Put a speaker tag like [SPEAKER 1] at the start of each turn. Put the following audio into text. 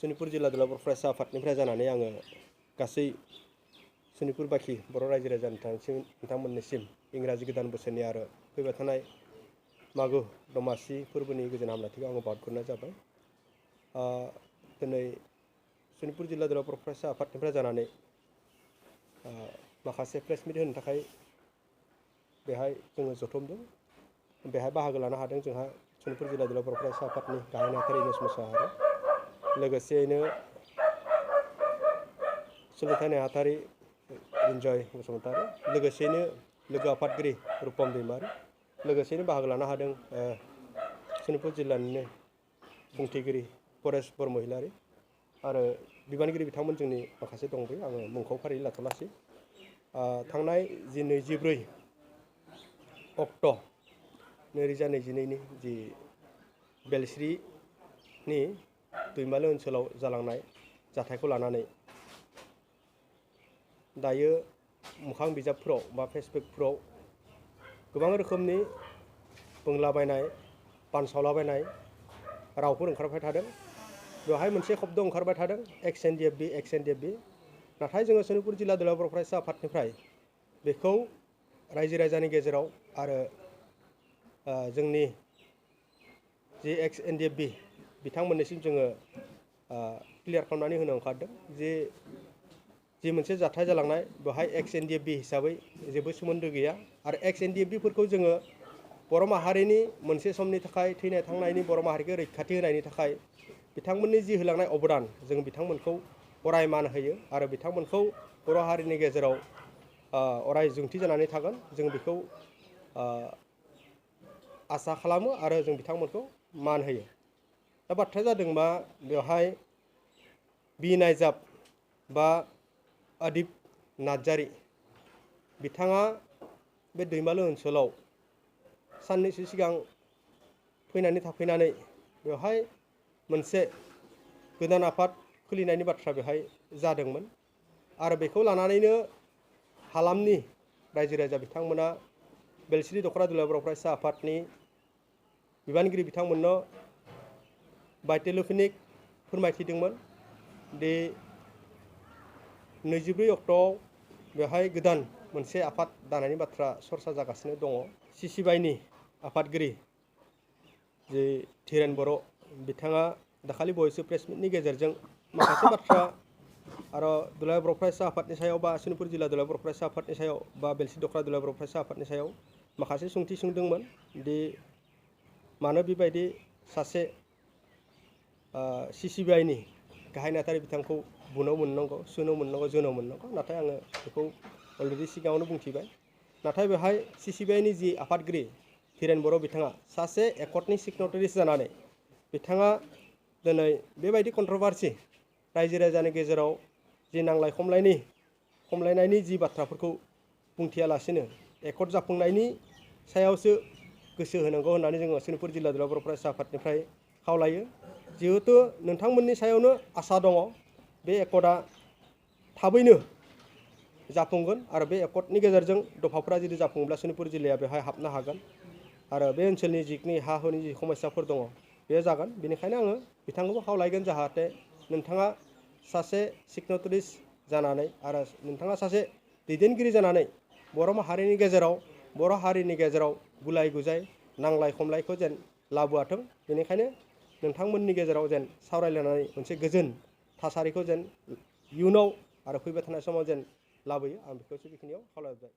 [SPEAKER 1] सनितपुर जिल्ला दुलाराय बर' फरायसा आफादनिफ्राय जानानै आङो गासै सनितपुर बाखि बर' रायजो राजानि नोंथांमोननिसिम इंराजि गोदान बोसोरनि आरो फैबाय थानाय मागो दमासि फोरबोनि गोजोन हामलायथिखौ आङो बावहरग्रोनाय जाबाय। दिनै सनितपुर जिल्ला दुलाराय बर' फरायसा आफादनिफ्राय जानानै माखासे प्रेस मिट होनो थाखाय बेहाय जोङो जथुमदों। बेहाय बाहागो लानो हादों जोंहा सनितपुर जिल्ला दुलाराय बर' फरायसा आफादनि गाहाय नेहाथारि इनेस मोसाहारि, लोगोसेयैनो सोलोंथाइ नेहाथारि रिन्जय बसुमतारी, लोगोसेयैनो लोगो आफादगिरि रुपम दैमारि, लोगोसेयैनो बाहागो लानो हादों सनितपुर जिल्लानिनो बुंथिगिरि परेश बरमहिलारि आरो बिबानगिरि बिथांमोन जोंनि माखासे दंबोयो। आङो मुंखौ फारियै लाथ'लासै। थांनाय जि 24 अक्ट' 2022नि जि बेलस्रिनि दैमालु ओनसोलाव जालांनाय जाथायखौ लानानै दायो मोखां बिजाबफोराव बा फेसबुकफोराव गोबां रोखोमनि बुंलाबायनाय, बानसावलाबायनाय रावफोर ओंखारबाय थादों। बेवहाय मोनसे शब्द ओंखारबाय थादों, एक्स एनडिएफबि एक्स एनडिएफबि। नाथाय जोङो सनितपुर जिल्ला दुलाराय बर' फरायसा आफादनिफ्राय बेखौ रायजो राजानि गेजेराव आरो जोंनि जि एक्स एनडिएफबि बिथांमोननिसिम जोङो क्लियार खालामनानै होनो ओंखारदों जि मोनसे जाथाय जालांनाय बेवहाय एक्स एनडिएफबि हिसाबै जेबो सोमोन्दो गैया आरो एक्स एनडिएफबिफोरखौ जोङो बर' माहारिनि मोनसे समनि थाखाय थैनाय थांनायनि बर' माहारिखौ रैखाथि होनायनि थाखाय बिथांमोननि जि होलांनाय अबदान जों बिथांमोनखौ अराय मान होयो आरो बिथांमोनखौ बर' हारिनि गेजेराव अराय जोंथि जानानै थागोन। जों बेखौ आसा खालामो आरो जों बिथांमोनखौ मान होयो। दा बाथ्राया जादों मा, बेवहाय बि नायजाब बा आदिब नार्जारि बिथाङा बे दैमालु ओनसोलाव साननैसो सिगां फैनानै थाफैनानै बेवहाय मोनसे गोदान आफाद खुलिनायनि बाथ्रा बेवहाय जादोंमोन आरो बेखौ लानानैनो हालामनि रायजो राजा बिथांमोना बेलस्रि दख'रा दुलाराय बर' फरायसा आफादनि बिबानगिरि बिथांमोननो बाय टेलिफनिक फोरमायथिदोंमोन दि 24 अक्ट'आव बेवहाय गोदान मोनसे आफाद दानायनि बाथ्रा सरसा जागासिनो दङ। सिसिबाइनि आफादगिरि जे धीरेन बर' बिथाङा दाखालि बावैसो प्रेस मिटनि गेजेरजों माखासे बाथ्रा आरो दुलाराय बर' फरायसा आफादनि सायाव बा सनितपुर जिल्ला दुलाराय बर' फरायसा आफादनि सायाव बा बेलस्रि दख'रा दुलाराय बर' फरायसा आफादनि सायाव माखासे सोंथि सोंदोंमोन दि मानो बेबायदि सासे सिसिबिआइनि गाहाय नेहाथारि बिथांखौ बुनो मोननांगौ, सुनो मोननांगौ, जोनो मोननांगौ। नाथाय आङो बेखौ अलरेडि सिगाङावनो बुंथिबाय। नाथाय बेवहाय सिसिबिआइनि जि आफादगिरि धीरेन बर' बिथाङा सासे एकर्डनि सिगनेटारिस जानानै बिथाङा दिनै बेबायदि कन्ट्रभारसि रायजो राजानि गेजेराव जि नांलाय खमलायनायनि जि बाथ्राफोरखौ बुंथियालासिनो एकर्ड जाफुंनायनि सायावसो गोसो होनांगौ होननानै जोङो सनितपुर जिल्ला दुलाराय बर' फरायसा आफादनिफ्राय खावलायो। जिहेथु नोंथांमोननि सायावनो आसा दङ बे एकर्डआ थाबैनो जाफुंगोन आरो बे एकर्डनि गेजेरजों दफाफोरा जुदि जाफुङोब्ला सनितपुर जिल्लाया बेवहाय हाबनो हागोन आरो बे ओनसोलनि जिखिनि हा हुनि जि समस्याफोर दङ बे जागोन। बेनिखायनो आङो बिथांखौबो खावलायगोन जाहाथे नोंथाङा सासे सिगनेटारिस जानानै आरो नोंथाङा सासे दैदेनगिरि जानानै बर' माहारिनि गेजेराव बर' हारिनि गेजेराव गुलाय गुजाय नांलाय खमलायखौ जेन लाबोआथों। बेनिखायनो नोंथांमोननि गेजेराव जेन सावरायलायनानै मोनसे गोजोन थासारिखौ जेन इयुनाव आरो फैबाय थानाय समाव जेन लाबोयो, आं बेखौसो बेखिनियाव खावलायबाय।